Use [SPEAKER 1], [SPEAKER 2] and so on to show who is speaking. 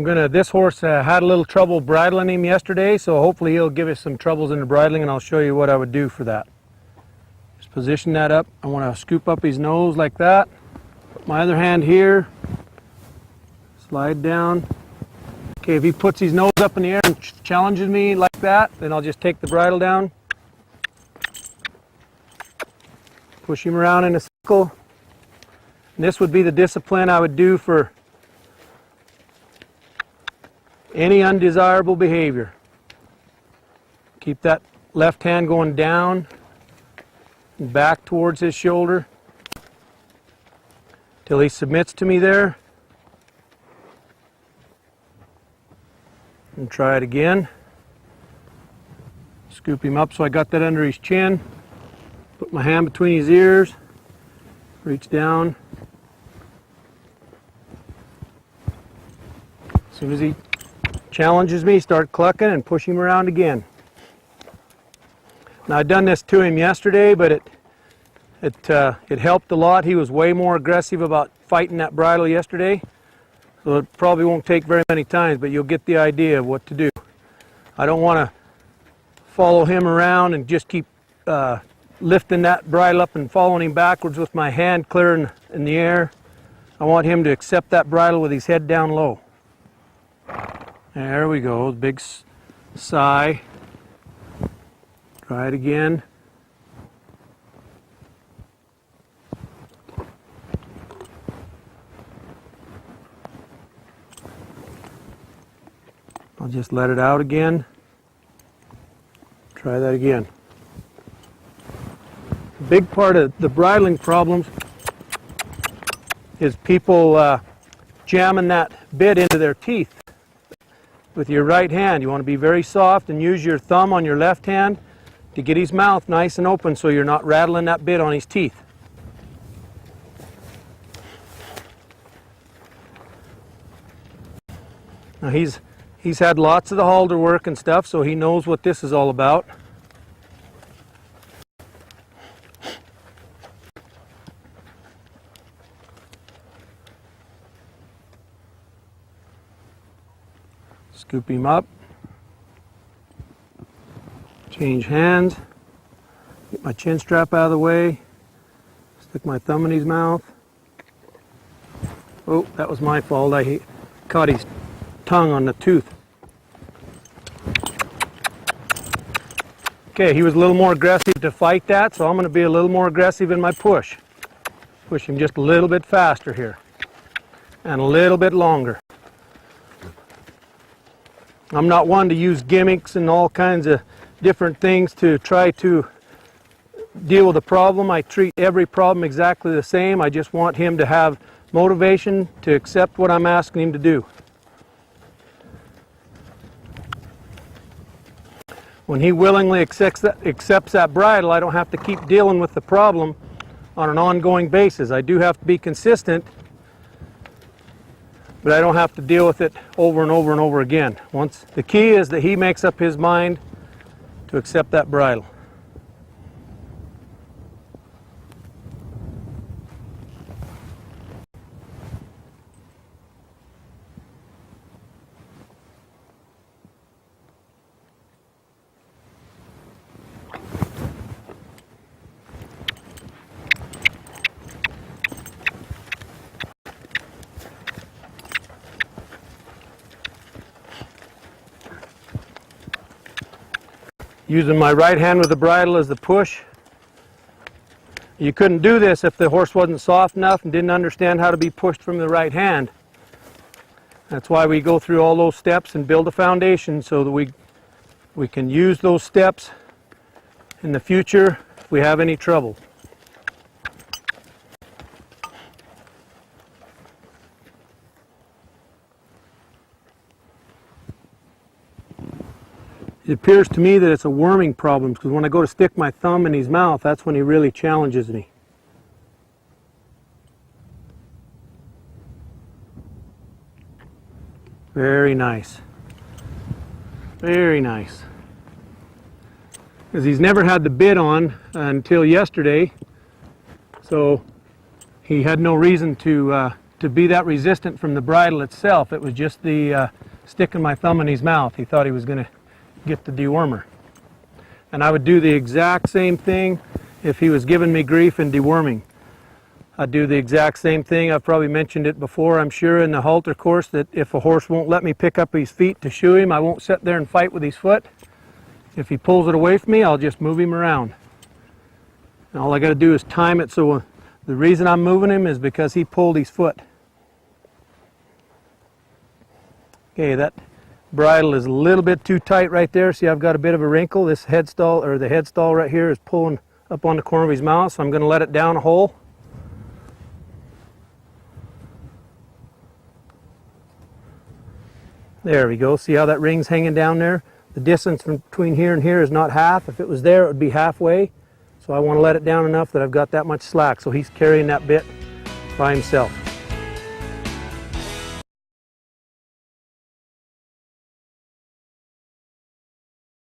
[SPEAKER 1] This horse had a little trouble bridling him yesterday, so hopefully he'll give us some troubles in the bridling, and I'll show you what I would do for that. Just position that up. I want to scoop up his nose like that. Put my other hand here. Slide down. Okay, if he puts his nose up in the air and challenges me like that, then I'll just take the bridle down. Push him around in a circle. And this would be the discipline I would do for any undesirable behavior. Keep that left hand going down and back towards his shoulder till he submits to me there. And try it again. Scoop him up so I got that under his chin. Put my hand between his ears. Reach down. As soon as he challenges me, start clucking and push him around again. Now, I'd done this to him yesterday, but it helped a lot. He was way more aggressive about fighting that bridle yesterday. So it probably won't take very many times, but you'll get the idea of what to do. I don't want to follow him around and just keep lifting that bridle up and following him backwards with my hand clear in the air. I want him to accept that bridle with his head down low. There we go, big sigh. Try it again. I'll just let it out again. Try that again. A big part of the bridling problems is people jamming that bit into their teeth with your right hand. You want to be very soft and use your thumb on your left hand to get his mouth nice and open so you're not rattling that bit on his teeth. Now he's had lots of the halter work and stuff, so he knows what this is all about. Scoop him up. Change hands. Get my chin strap out of the way. Stick my thumb in his mouth. Oh, that was my fault. I caught his tongue on the tooth. Okay, he was a little more aggressive to fight that, so I'm going to be a little more aggressive in my push. Push him just a little bit faster here and a little bit longer. I'm not one to use gimmicks and all kinds of different things to try to deal with a problem. I treat every problem exactly the same. I just want him to have motivation to accept what I'm asking him to do. When he willingly accepts that bridle, I don't have to keep dealing with the problem on an ongoing basis. I do have to be consistent, but I don't have to deal with it over and over and over again. The key is that he makes up his mind to accept that bridle. Using my right hand with the bridle as the push. You couldn't do this if the horse wasn't soft enough and didn't understand how to be pushed from the right hand. That's why we go through all those steps and build a foundation so that we can use those steps in the future if we have any trouble. It appears to me that it's a worming problem, because when I go to stick my thumb in his mouth, that's when he really challenges me. Very nice. Very nice. Because he's never had the bit on until yesterday, so he had no reason to to be that resistant from the bridle itself. It was just the sticking my thumb in his mouth. He thought he was going to get the dewormer. And I would do the exact same thing if he was giving me grief and deworming. I'd do the exact same thing. I've probably mentioned it before, I'm sure, in the halter course, that if a horse won't let me pick up his feet to shoe him, I won't sit there and fight with his foot. If he pulls it away from me, I'll just move him around. And all I got to do is time it so the reason I'm moving him is because he pulled his foot. Okay, that bridle is a little bit too tight right there. See, I've got a bit of a wrinkle. This head stall, or the head stall right here, is pulling up on the corner of his mouth, so I'm going to let it down a hole. There we go. See how that ring's hanging down there? The distance between here and here is not half. If it was there, it would be halfway. So I want to let it down enough that I've got that much slack. So he's carrying that bit by himself.